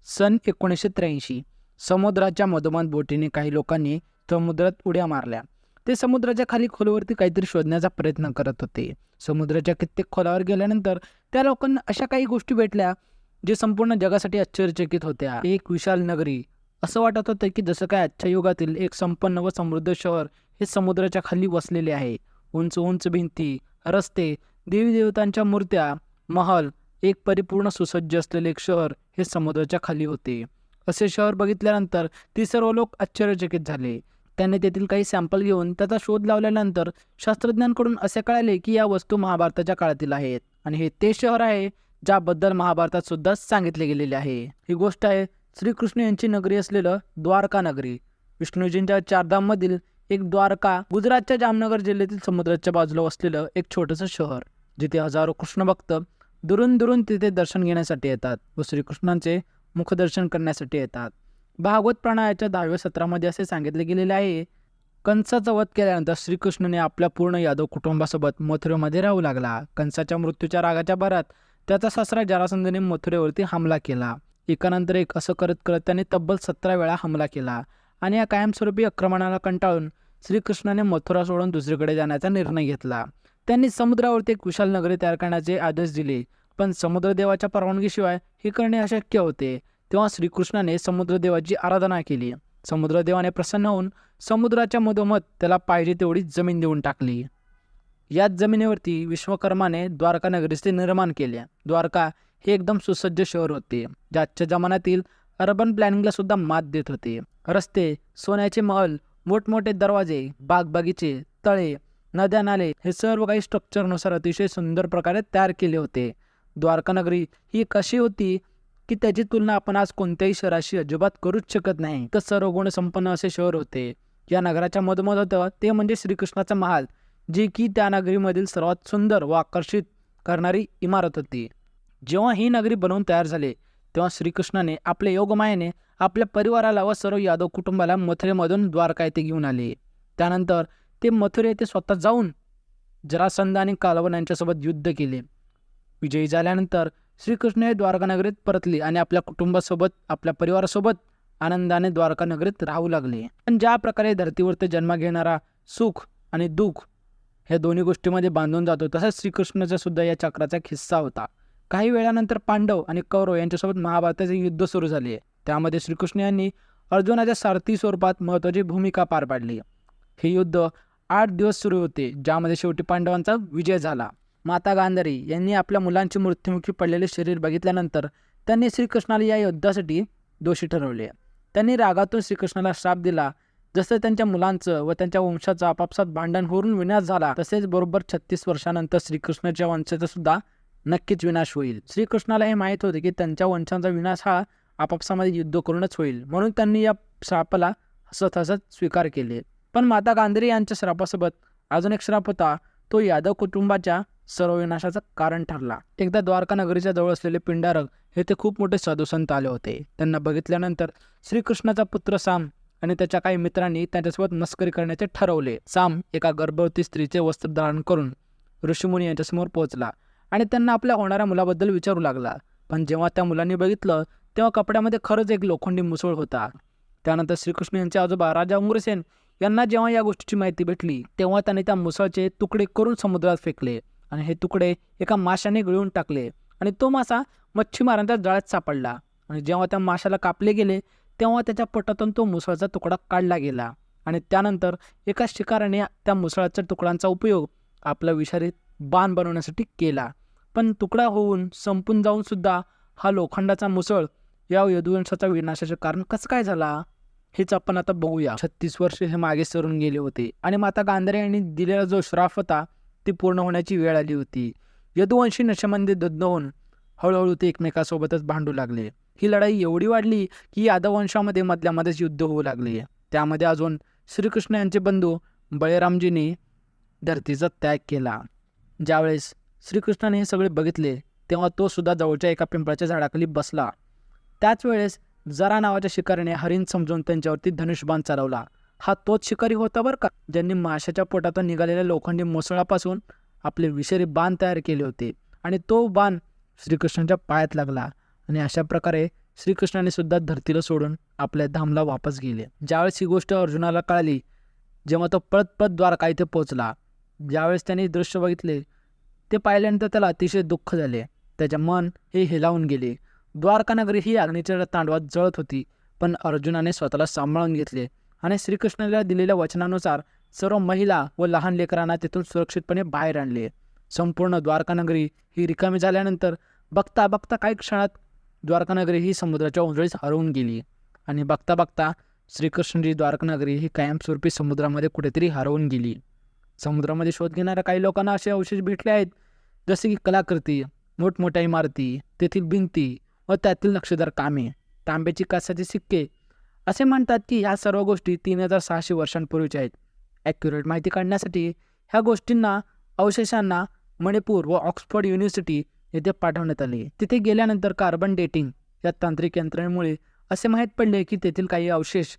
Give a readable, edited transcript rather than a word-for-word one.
सन 1983 समुद्राच्या मधोमध बोटीने काही लोकांनी समुद्रात उड्या मारल्या. ते समुद्राच्या खाली खोलवरती काहीतरी शोधण्याचा प्रयत्न करत होते. समुद्राच्या कित्येक खोलावर गेल्यानंतर त्या लोकांना अशा काही गोष्टी भेटल्या जे संपूर्ण जगासाठी आश्चर्यचकित होत्या. एक विशाल नगरी. असं वाटत होतं की जसं काय आजच्या युगातील एक संपन्न व समृद्ध शहर हे समुद्राच्या खाली वसलेले आहे. उंच उंच भिंती, रस्ते, देवी देवतांच्या मूर्त्या, महल, एक परिपूर्ण सुसज्ज असलेले एक शहर हे समुद्राच्या खाली होते. असे शहर बघितल्यानंतर ती सर्व लोक आश्चर्यचकित झाले. त्यांनी तेथील काही सॅम्पल घेऊन त्याचा शोध लावल्यानंतर शास्त्रज्ञांकडून असे कळाले की या वस्तू महाभारताच्या काळातील आहेत आणि हे ते शहर आहे ज्याबद्दल महाभारतात सुद्धा सांगितले गेलेले आहे. ही गोष्ट आहे श्रीकृष्ण यांची नगरी असलेलं द्वारका नगरी. विष्णूजींच्या चारधाममधील एक द्वारका गुजरातच्या जामनगर जिल्ह्यातील समुद्राच्या बाजूला वसलेलं एक छोटंसं शहर, जिथे हजारो कृष्ण भक्त दुरून दुरून तिथे दर्शन घेण्यासाठी येतात व श्रीकृष्णांचे मुखदर्शन करण्यासाठी येतात. भागवत पुराणाच्या 10व्या सत्रामध्ये असे सांगितले गेलेले आहे, कंसाचा वध केल्यानंतर श्रीकृष्णाने आपल्या पूर्ण यादव कुटुंबासोबत मथुरेमध्ये राहू लागला. कंसाच्या मृत्यूच्या रागाच्या भरात त्याचा सासरा जरासंधने मथुरेवरती हमला केला. एकानंतर एक असं करत करत त्याने तब्बल 17 वेळा हमला केला आणि या कायमस्वरूपी आक्रमणाला कंटाळून श्रीकृष्णाने मथुरा सोडून दुसरीकडे जाण्याचा निर्णय घेतला. त्यांनी समुद्रावरती एक विशाल नगरी तयार करण्याचे आदेश दिले, पण समुद्रदेवाच्या परवानगीशिवाय हे करणे अशक्य होते. तेव्हा श्रीकृष्णाने समुद्रदेवाची आराधना केली. समुद्रदेवाने प्रसन्न होऊन समुद्राच्या मधोमध त्याला पाहिजे तेवढी जमीन देऊन टाकली. याच जमिनीवरती विश्वकर्माने द्वारका नगरीचे निर्माण केले. द्वारका हे एकदम सुसज्ज शहर होते, जे आजच्या जमान्यातील अर्बन प्लॅनिंगला सुद्धा मात देत होते. रस्ते, सोन्याचे महल, मोठमोठे दरवाजे, बागबगीचे, तळे, नद्या, नाले हे सर्व काही स्ट्रक्चरनुसार अतिशय सुंदर प्रकारे तयार केले होते. द्वारका नगरी ही एक अशी होती की त्याची तुलना आपण आज कोणत्याही शहराशी अजिबात करूच शकत नाही. तर सर्व गुण संपन्न असे शहर होते. या नगराच्या मधोमध होतं ते म्हणजे श्रीकृष्णाचा महाल, जी की त्या नगरीमधील सर्वात सुंदर व आकर्षित करणारी इमारत होती. जेव्हा ही नगरी बनवून तयार झाली तेव्हा श्रीकृष्णाने आपल्या योगमायेने आपल्या परिवाराला व सर्व यादव कुटुंबाला मथुरेमधून द्वारका येथे घेऊन आले. त्यानंतर ते मथुरे येथे स्वतः जाऊन जरासंध आणि कालवन यांच्यासोबत युद्ध केले. विजयी झाल्यानंतर श्रीकृष्ण हे द्वारका नगरीत परतले आणि आपल्या कुटुंबासोबत, आपल्या परिवारासोबत आनंदाने द्वारका नगरीत राहू लागले. पण ज्या प्रकारे धर्तीवरती जन्म घेणारा सुख आणि दुःख ह्या दोन्ही गोष्टीमध्ये बांधून जातो, तसाच श्रीकृष्णाचा सुद्धा या चक्राचा एक हिस्सा होता. काही वेळानंतर पांडव आणि कौरव यांच्यासोबत महाभारताचे युद्ध सुरू झाले. त्यामध्ये श्रीकृष्ण यांनी अर्जुनाच्या सारथी स्वरूपात महत्त्वाची भूमिका पार पाडली. हे युद्ध 8 दिवस सुरू होते, ज्यामध्ये शेवटी पांडवांचा विजय झाला. माता गांधारी यांनी आपल्या मुलांचे मृत्युमुखी पडलेले शरीर बघितल्यानंतर त्यांनी श्रीकृष्णाला या युद्धासाठी दोषी ठरवले. त्यांनी रागातून श्रीकृष्णाला श्राप दिला, जसं त्यांच्या मुलांचं व त्यांच्या वंशाचं आपापसात भांडण होऊन विनाश झाला, तसेच बरोबर 36 वर्षानंतर श्रीकृष्णाच्या वंशाचा सुद्धा नक्कीच विनाश होईल. श्रीकृष्णाला हे माहीत होते की त्यांच्या वंशाचा विनाश हा आपापसामध्ये युद्ध करूनच होईल, म्हणून त्यांनी या श्रापाला हसत हसत स्वीकार केले. पण माता गांधारी यांच्या श्रापासोबत अजून एक श्राप होता, तो यादव कुटुंबाच्या सर्व विनाशाचं कारण ठरला. एकदा द्वारका नगरीच्या जवळ असलेले पिंडारक येथे खूप मोठे साधू संत आले होते. त्यांना बघितल्यानंतर श्रीकृष्णाचा पुत्र साम आणि त्याच्या काही मित्रांनी त्यांच्यासोबत मस्करी करण्याचे ठरवले. साम एका गर्भवती स्त्रीचे वस्त्र धारण करून ऋषीमुनी यांच्यासमोर पोहोचला आणि त्यांना आपल्या होणाऱ्या मुलाबद्दल विचारू लागला. पण जेव्हा त्या मुलांनी बघितलं तेव्हा कपड्यामध्ये खरंच एक लोखंडी मुसळ होता. त्यानंतर श्रीकृष्ण यांचे आजोबा राजा उग्रसेन यांना जेव्हा या गोष्टीची माहिती भेटली तेव्हा त्यांनी त्या मुसळचे तुकडे करून समुद्रात फेकले आणि हे तुकडे एका माशाने गिळून टाकले आणि तो मासा मच्छीमारांच्या जाळ्यात सापडला. आणि जेव्हा त्या माशाला कापले गेले तेव्हा त्याच्या पोटातून तो मुसळाचा तुकडा काढला गेला आणि त्यानंतर एका शिकाऱ्याने त्या मुसळाच्या तुकड्यांचा उपयोग आपला विषारी बाण बनवण्यासाठी केला. पण तुकडा होऊन संपून जाऊन सुद्धा हा लोखंडाचा मुसळ या यदुवंशाचा विनाशाचे कारण कसं काय झाला हेच आपण आता बघूया. 36 वर्षे हे मागे सरून गेले होते आणि माता गांधारी यांनी दिलेला जो श्राप होता ती पूर्ण होण्याची वेळ आली होती. यदुवंशी नशेमध्ये दग्ध होऊन हळूहळू ते एकमेकांसोबतच भांडू लागले. ही लढाई एवढी वाढली की यादव वंशामध्ये मधल्यामध्येच युद्ध होऊ लागले. त्यामध्ये अजून श्रीकृष्ण यांचे बंधू बळीरामजींनी धरतीचा त्याग केला. ज्यावेळेस श्रीकृष्णाने हे सगळे बघितले तेव्हा तो सुद्धा जवळच्या एका पिंपळाच्या झाडाखाली बसला. त्याच वेळेस जरा नावाच्या शिकारीने हरिण समजून त्यांच्यावरती धनुष्यबाण चालवला. हा तोच शिकारी होता बरं का, ज्यांनी माशाच्या पोटातून निघालेल्या लोखंडी मुसळापासून आपले विषारी बाण तयार केले होते आणि तो बाण श्रीकृष्णाच्या पायात लागला आणि अशा प्रकारे श्रीकृष्णाने सुद्धा धरतीला सोडून आपल्या धामला वापस गेले. ज्यावेळेस ही गोष्ट अर्जुनाला कळाली, जेव्हा तो पळत पळत द्वारका इथे पोहोचला, ज्यावेळेस त्याने दृश्य बघितले ते पाहिल्यानंतर त्याला अतिशय दुःख झाले. त्याचे मन हे हेलावून गेले. द्वारका नगरी ही अग्नीच्या तांडवात जळत होती, पण अर्जुनाने स्वतःला सांभाळून घेतले आणि श्रीकृष्णाला दिलेल्या वचनानुसार सर्व महिला व लहान लेकरांना तिथून सुरक्षितपणे बाहेर आणले. संपूर्ण द्वारका नगरी ही रिकामी झाल्यानंतर बघता बघता काही क्षणात द्वारका नगरी ही समुद्राच्या उंजळीत हरवून गेली आणि बघता बघता श्रीकृष्णाची द्वारका नगरी ही कायमस्वरूपी समुद्रामध्ये कुठेतरी हरवून गेली. समुद्रामध्ये शोध घेणाऱ्या काही लोकांना असे अवशेष भेटले आहेत, जसे की कलाकृती, मोठमोठ्या इमारती, तेथील भिंती व त्यातील नक्षीदार कामे, तांब्याची कासाचे सिक्के. असे म्हणतात की ह्या सर्व गोष्टी 3600 वर्षांपूर्वीच्या आहेत. ॲक्युरेट माहिती काढण्यासाठी ह्या गोष्टींना, अवशेषांना मणिपूर व ऑक्सफर्ड युनिव्हर्सिटी येथे पाठवण्यात आले. तिथे गेल्यानंतर कार्बन डेटिंग या तांत्रिक यंत्रणेमुळे असे माहीत पडले की तेथील काही अवशेष